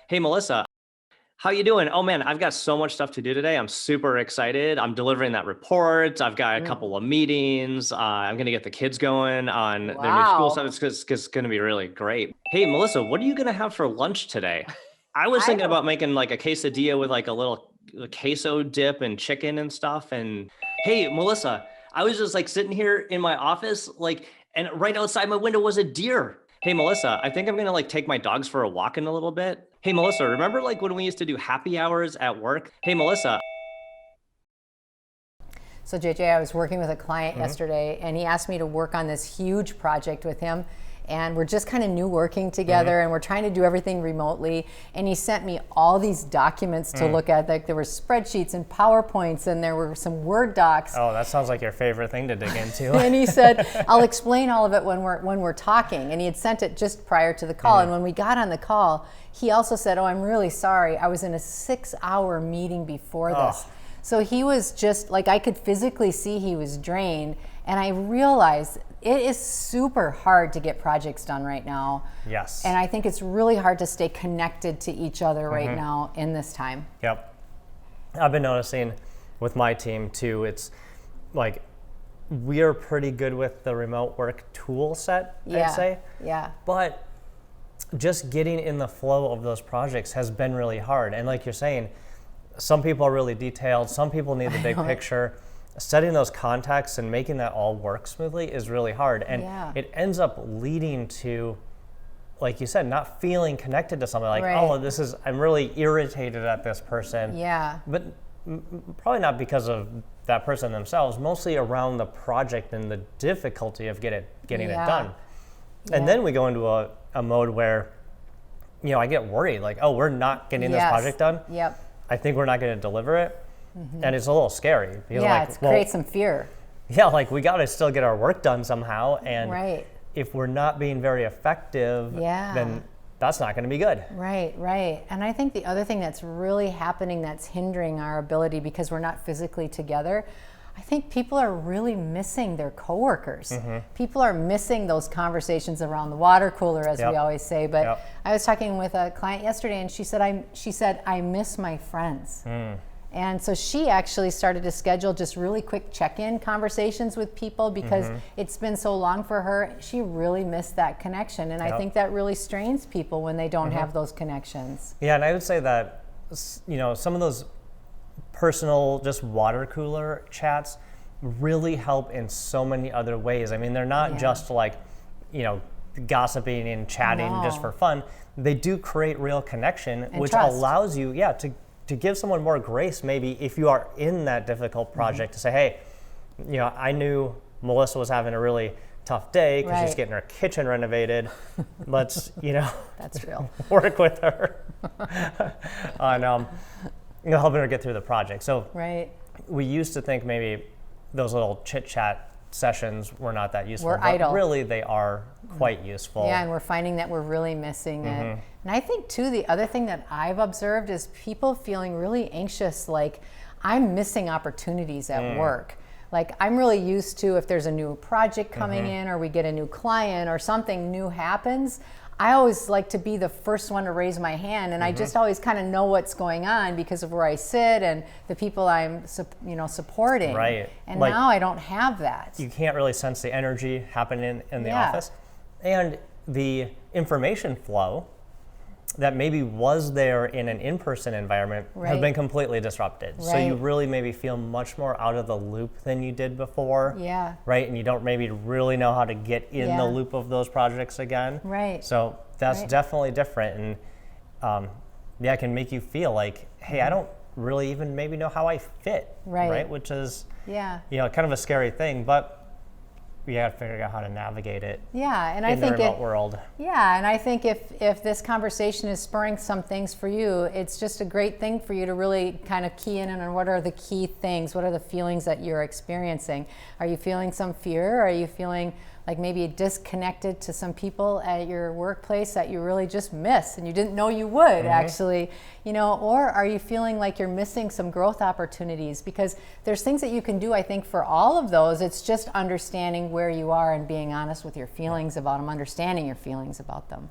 Hey, Melissa, how you doing? Oh man, I've got so much stuff to do today. I'm super excited. I'm delivering that report. I've got a Mm. couple of meetings. I'm going to get the kids going on their new school Wow. stuff. It's going to be really great. Hey, Melissa, what are you going to have for lunch today? I was I thinking don't about making like a quesadilla with like a little queso dip and chicken and stuff. And hey, Melissa, I was just like sitting here in my office, like, and right outside my window was a deer. Hey, Melissa, I think I'm gonna like take my dogs for a walk in a little bit. Hey, Melissa, remember like when we used to do happy hours at work? Hey, Melissa. So JJ, I was working with a client Mhm. yesterday and he asked me to work on this huge project with him. And we're just kind of new working Mhm. together and we're trying to do everything remotely. And he sent me all these documents to look at. Like there were spreadsheets and PowerPoints and there were some Word docs. Oh, that sounds like your favorite thing to dig into. And he said, I'll explain all of it when we're talking. And he had sent it just prior to the call. And when we got on the call, he also said, oh, I'm really sorry. I was in a 6-hour meeting before this. Oh. So he was just like, I could physically see he was drained. And I realized it is super hard to get projects done right now. Yes. And I think it's really hard to stay connected to each other right now in this time. Yep. I've been noticing with my team too, it's like we're pretty good with the remote work tool set, Yeah. I'd say. Yeah. But just getting in the flow of those projects has been really hard. And like you're saying, some people are really detailed, some people need the big picture. Setting those contexts and making that all work smoothly is really hard. And Yeah. it ends up leading to, like you said, not feeling connected to something like, Right. oh, I'm really irritated at this person. Yeah. But probably not because of that person themselves, mostly around the project and the difficulty of getting it Yeah. done. And Yeah. then we go into a mode where, I get worried, like, oh, we're not getting this Yes. project done. Yep. I think we're not going to deliver it. And it's a little scary. Because Yeah, like, it creates some fear. yeah, like we got to still get our work done somehow. And Right. if we're not being very effective, Yeah. then that's not going to be good. Right, right. And I think the other thing that's really happening that's hindering our ability because we're not physically together, I think people are really missing their coworkers. People are missing those conversations around the water cooler, as we Yep. always say. But Yep. I was talking with a client yesterday, and she said, I miss my friends. And so she actually started to schedule just really quick check-in conversations with people because it's been so long for her. She really missed that connection. And I Yep. think that really strains people when they don't have those connections. Yeah, and I would say that, some of those personal, just water cooler chats really help in so many other ways. I mean, they're not Yeah. just like, gossiping and chatting just No. for fun. They do create real connection, which trust. allows you, to give someone more grace, maybe if you are in that difficult project, to say, hey, I knew Melissa was having a really tough day because she's Right. getting her kitchen renovated. Let's, That's real. work with her on helping her get through the project. So Right. we used to think maybe those little chit chat sessions were not that useful, We're but idle. really they are quite useful. Yeah, and we're finding that we're really missing it. And I think too, the other thing that I've observed is people feeling really anxious, like I'm missing opportunities at work. Like I'm really used to if there's a new project coming in or we get a new client or something new happens, I always like to be the first one to raise my hand, and I just always kind of know what's going on because of where I sit and the people I'm supporting. Right. And Like, now I don't have that. you can't really sense the energy happening in the Yeah. office. And the information flow that maybe was there in an in-person environment has Right. been completely disrupted. So you Right. really maybe feel much more out of the loop than you did before. Yeah. Right? And you don't maybe really know how to get in the Yeah. loop of those projects again. Right. So that's Right. definitely different. And it can make you feel like, hey, I don't really even maybe know how I fit. Right. Which is, Yeah. kind of a scary thing, but we got to figure out how to navigate it Yeah, and I in the think remote world. Yeah, and I think if this conversation is spurring some things for you, it's just a great thing for you to really kind of key in on what are the key things, what are the feelings that you're experiencing. Are you feeling some fear? Are you feeling like maybe disconnected to some people at your workplace that you really just miss and you didn't know you would actually, or are you feeling like you're missing some growth opportunities? Because there's things that you can do, I think, for all of those. It's just understanding where you are and being honest with your feelings about them, understanding your feelings about them.